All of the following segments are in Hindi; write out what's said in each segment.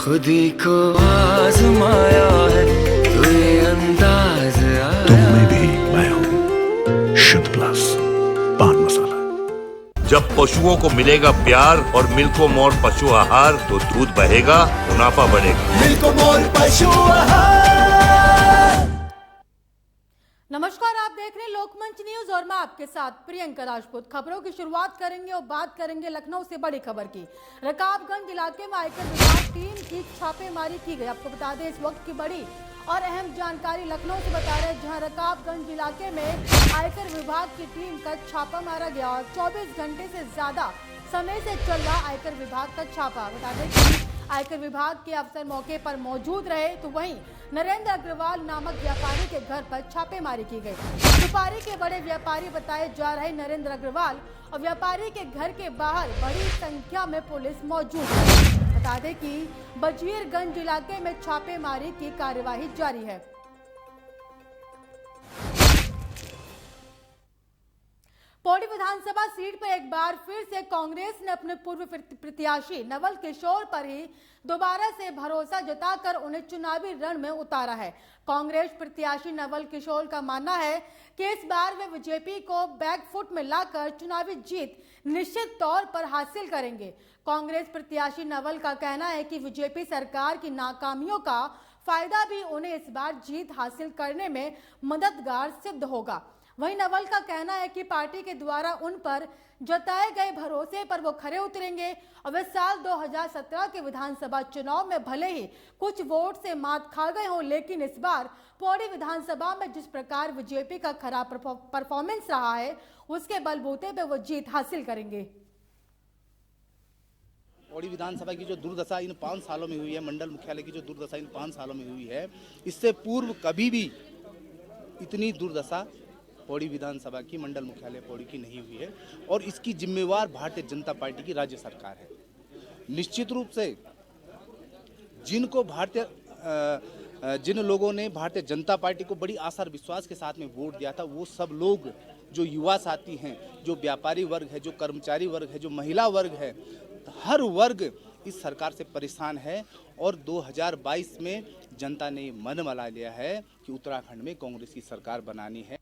खुद ही को आजमाया है तो ये अंदाज आया। तुम में भी मैं हूँ शुद्ध प्लस पान मसाला। जब पशुओं को मिलेगा प्यार और मिल्को मोर पशु आहार तो दूध बहेगा, मुनाफा बढ़ेगा। मिल्को मोर पशु आहार। नमस्कार, आप देख रहे हैं लोकमंच न्यूज और मैं आपके साथ प्रियंका राजपूत। खबरों की शुरुआत करेंगे और बात करेंगे लखनऊ से बड़ी खबर की। रकाबगंज इलाके में आयकर विभाग टीम की छापेमारी की गई। आपको बता दें इस वक्त की बड़ी और अहम जानकारी लखनऊ से बता रहे हैं, जहां रकाबगंज इलाके में आयकर विभाग की टीम का छापा मारा गया और 24 घंटे से ज्यादा समय से चल रहा आयकर विभाग का छापा। बता दें कि आयकर विभाग के अफसर मौके पर मौजूद रहे, तो वहीं नरेंद्र अग्रवाल नामक व्यापारी के घर पर छापेमारी की गई। सुपारी के बड़े व्यापारी बताए जा रहे नरेंद्र अग्रवाल और व्यापारी के घर के बाहर बड़ी संख्या में पुलिस मौजूद है। बता दें कि बजीरगंज इलाके में छापेमारी की कार्यवाही जारी है। पौड़ी विधानसभा सीट पर एक बार फिर से कांग्रेस ने अपने पूर्व प्रत्याशी नवल किशोर पर ही दोबारा से भरोसा जताकर उन्हें चुनावी रण में उतारा है। कांग्रेस प्रत्याशी नवल किशोर का मानना है कि इस बार वे बीजेपी को बैकफुट में लाकर चुनावी जीत निश्चित तौर पर हासिल करेंगे। कांग्रेस प्रत्याशी नवल का कहना है कि बीजेपी सरकार की नाकामियों का फायदा भी उन्हें इस बार जीत हासिल करने में मददगार सिद्ध होगा। वहीं नवल का कहना है कि पार्टी के द्वारा उन पर जताए गए भरोसे पर वो खरे उतरेंगे और वे साल 2017 के विधानसभा चुनाव में भले ही कुछ वोट से मात खा गए हों, लेकिन इस बार पौड़ी विधानसभा में जिस प्रकार बीजेपी का खराब परफॉर्मेंस रहा है, उसके बलबूते पे वो जीत हासिल करेंगे। पौड़ी विधानसभा की जो दुर्दशा इन 5 सालों में हुई है, मंडल मुख्यालय की जो दुर्दशा इन 5 सालों में हुई है, इससे पूर्व कभी भी इतनी दुर्दशा पौड़ी विधानसभा की मंडल मुख्यालय पौड़ी की नहीं हुई है और इसकी जिम्मेवार भारतीय जनता पार्टी की राज्य सरकार है। निश्चित रूप से जिन लोगों ने भारतीय जनता पार्टी को बड़ी आशा और विश्वास के साथ में वोट दिया था, वो सब लोग जो युवा साथी हैं, जो व्यापारी वर्ग है, जो कर्मचारी वर्ग है, जो महिला वर्ग है, हर वर्ग इस सरकार से परेशान है और 2022 में जनता ने मन बना लिया है कि उत्तराखंड में कांग्रेस की सरकार बनानी है।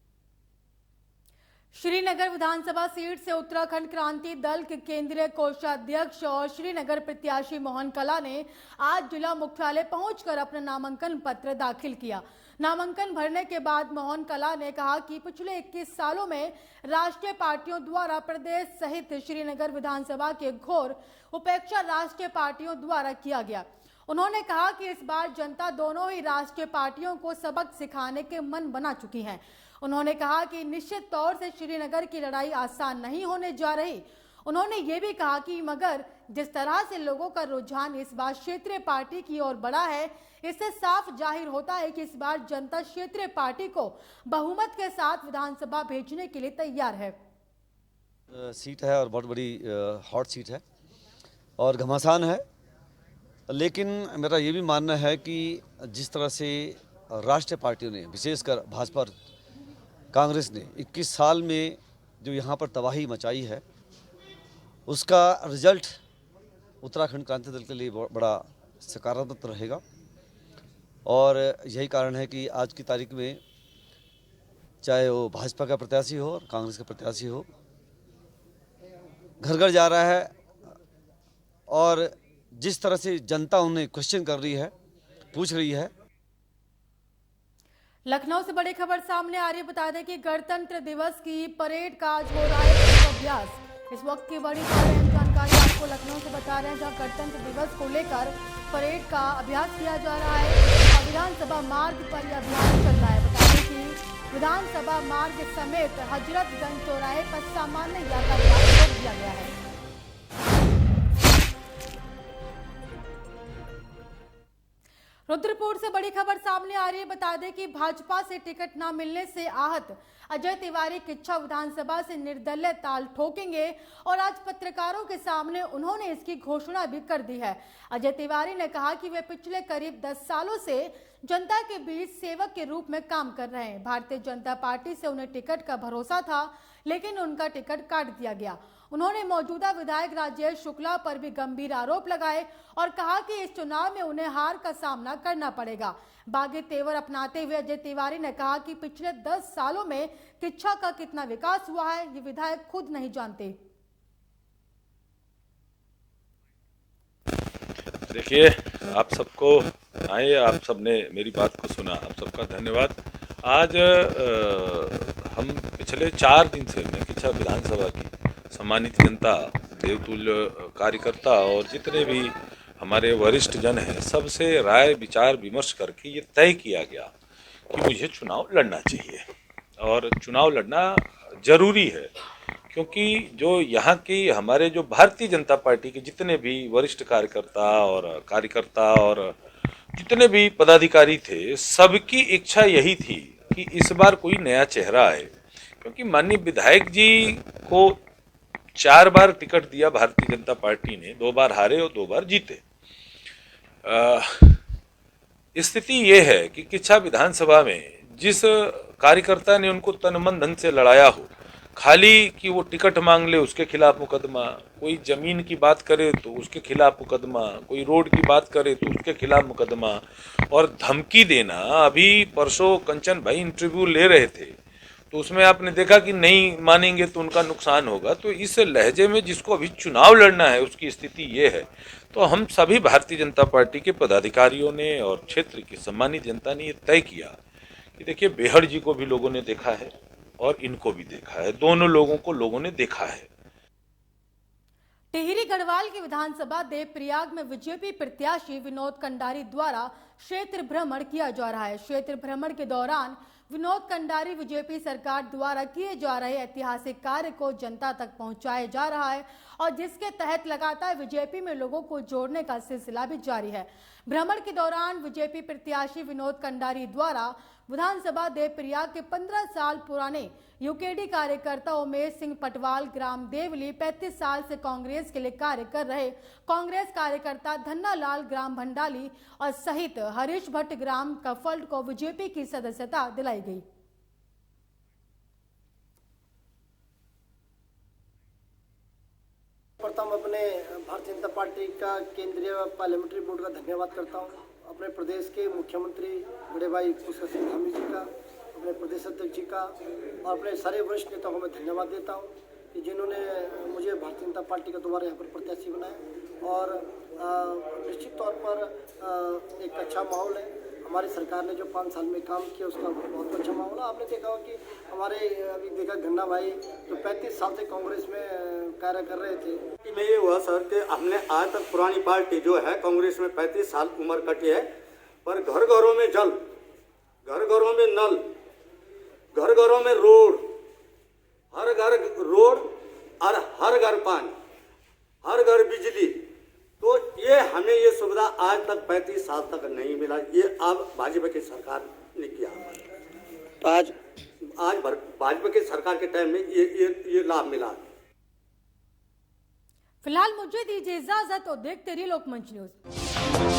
श्रीनगर विधानसभा सीट से उत्तराखंड क्रांति दल के केंद्रीय कोषाध्यक्ष और श्रीनगर प्रत्याशी मोहन कला ने आज जिला मुख्यालय पहुंचकर अपना नामांकन पत्र दाखिल किया। नामांकन भरने के बाद मोहन कला ने कहा कि पिछले 21 सालों में राष्ट्रीय पार्टियों द्वारा प्रदेश सहित श्रीनगर विधानसभा की घोर उपेक्षा राष्ट्रीय पार्टियों द्वारा किया गया। उन्होंने कहा कि इस बार जनता दोनों ही राष्ट्रीय पार्टियों को सबक सिखाने के मन बना चुकी है। उन्होंने कहा कि निश्चित तौर से श्रीनगर की लड़ाई आसान नहीं होने जा रही। उन्होंने ये भी कहा कि मगर जिस तरह से लोगों का रुझान इस बार क्षेत्रीय पार्टी की ओर बढ़ा है, इससे साफ जाहिर होता है कि इस बार जनता क्षेत्रीय पार्टी को बहुमत के साथ विधानसभा भेजने के लिए तैयार है। सीट है और बहुत बड़ी हॉट सीट है और घमासान है, लेकिन मेरा ये भी मानना है कि जिस तरह से राष्ट्रीय पार्टियों ने, विशेषकर भाजपा और कांग्रेस ने 21 साल में जो यहाँ पर तबाही मचाई है, उसका रिजल्ट उत्तराखंड क्रांति दल के लिए बड़ा सकारात्मक रहेगा और यही कारण है कि आज की तारीख में चाहे वो भाजपा का प्रत्याशी हो और कांग्रेस का प्रत्याशी हो, घर घर जा रहा है और जिस तरह से जनता उन्हें क्वेश्चन कर रही है, पूछ रही है। लखनऊ से बड़ी खबर सामने आ रही है। बता दें कि गणतंत्र दिवस की परेड का आज हो रहा है पूर्वाभ्यास। इस वक्त की बड़ी जानकारी आपको लखनऊ से बता रहे हैं, जहां गणतंत्र दिवस को लेकर परेड का अभ्यास किया जा रहा है। विधानसभा मार्ग पर यह अभ्यास चल रहा है। बता दें कि विधानसभा मार्ग समेत हजरतगंज चौराहे पर सामान्य यातायात रोक दिया गया है। रुद्रपुर से बड़ी खबर सामने आ रही है। बता दें कि भाजपा से टिकट न मिलने से आहत अजय तिवारी किच्छा विधानसभा से निर्दलीय ताल ठोकेंगे और आज पत्रकारों के सामने उन्होंने इसकी घोषणा भी कर दी है। अजय तिवारी ने कहा कि वे पिछले करीब 10 सालों से जनता के बीच सेवक के रूप में काम कर रहे हैं। भारतीय जनता पार्टी से उन्हें टिकट का भरोसा था, लेकिन उनका टिकट काट दिया गया। उन्होंने मौजूदा विधायक राजेश शुक्ला पर भी गंभीर आरोप लगाए और कहा कि इस चुनाव में उन्हें हार का सामना करना पड़ेगा। बागी तेवर अपनाते हुए अजय तिवारी ने कहा कि पिछले 10 सालों में किच्छा का कितना विकास हुआ है ये विधायक खुद नहीं जानते। देखिए, आप सबको आए, आप सबने मेरी बात को सुना, आप सबका धन्यवाद। आज हम पिछले 4 दिन से किच्छा विधानसभा की सम्मानित जनता, देवतुल्य कार्यकर्ता और जितने भी हमारे वरिष्ठ जन हैं, सबसे राय विचार विमर्श करके ये तय किया गया कि मुझे चुनाव लड़ना चाहिए और चुनाव लड़ना जरूरी है, क्योंकि जो यहाँ की हमारे जो भारतीय जनता पार्टी के जितने भी वरिष्ठ कार्यकर्ता और जितने भी पदाधिकारी थे, सबकी इच्छा यही थी कि इस बार कोई नया चेहरा आए, क्योंकि माननीय विधायक जी को 4 बार टिकट दिया भारतीय जनता पार्टी ने, 2 बार हारे और 2 बार जीते। स्थिति ये है कि किच्छा विधानसभा में जिस कार्यकर्ता ने उनको तन मन धन से लड़ाया हो, खाली कि वो टिकट मांग ले उसके खिलाफ मुकदमा, कोई जमीन की बात करे तो उसके खिलाफ मुकदमा, कोई रोड की बात करे तो उसके खिलाफ मुकदमा और धमकी देना। अभी परसों कंचन भाई इंटरव्यू ले रहे थे तो उसमें आपने देखा कि नहीं मानेंगे तो उनका नुकसान होगा। तो इस लहजे में जिसको अभी चुनाव लड़ना है उसकी स्थिति ये है। तो हम सभी भारतीय जनता पार्टी के पदाधिकारियों ने और क्षेत्र की सम्मानित जनता ने ये तय किया कि देखिए, बेहड़ जी को भी लोगों ने देखा है और इनको भी देखा है, दोनों लोगों को लोगों ने देखा है। टिहरी गढ़वाल की विधानसभा देवप्रयाग में बीजेपी प्रत्याशी विनोद कंडारी द्वारा क्षेत्र भ्रमण किया जा रहा है। क्षेत्र भ्रमण के दौरान विनोद कंडारी बीजेपी सरकार द्वारा किए जा रहे ऐतिहासिक कार्य को जनता तक पहुंचाया जा रहा है और जिसके तहत लगातार बीजेपी में लोगों को जोड़ने का सिलसिला भी जारी है। भ्रमण के दौरान बीजेपी प्रत्याशी विनोद कंडारी द्वारा विधानसभा देवप्रयाग के 15 साल पुराने यूकेडी कार्यकर्ता उमेश सिंह पटवाल, ग्राम देवली, 35 साल से कांग्रेस के लिए कार्य कर रहे कांग्रेस कार्यकर्ता धन्ना लाल, ग्राम भंडाली और सहित हरीश भट्ट, ग्राम कफल्ट को बीजेपी की सदस्यता दिलाई गई। प्रथम अपने भारतीय जनता पार्टी का केंद्रीय पार्लियामेंट्री बोर्ड का धन्यवाद करता हूं, अपने प्रदेश के मुख्यमंत्री बड़े भाई पुष्कर सिंह धामी जी का, अपने प्रदेश अध्यक्ष जी का और अपने सारे वरिष्ठ नेताओं को मैं धन्यवाद देता हूं कि जिन्होंने मुझे भारतीय जनता पार्टी का दोबारा यहाँ पर प्रत्याशी बनाया। और निश्चित तौर पर एक अच्छा माहौल है। हमारी सरकार ने जो 5 साल में काम किया उसका बहुत अच्छा माहौल है। आपने देखा हो कि हमारे अभी देखा गन्ना भाई तो 35 साल से कांग्रेस में कार्य कर रहे थे। में ये हुआ सर कि हमने आज तक पुरानी पार्टी जो है कांग्रेस में 35 साल उम्र कटी है, पर घर घरों में जल, घर घरों में नल, घर घरों में रोड, हर घर रोड और हर घर पानी, हर घर बिजली। तो ये हमें ये सुविधा आज तक 35 साल तक नहीं मिला। ये अब भाजपा की सरकार ने किया। तो आज भाजपा की सरकार के टाइम में ये लाभ मिला। फिलहाल मुझे दीजिए इजाजत और देखते रहिए लोकमंच न्यूज।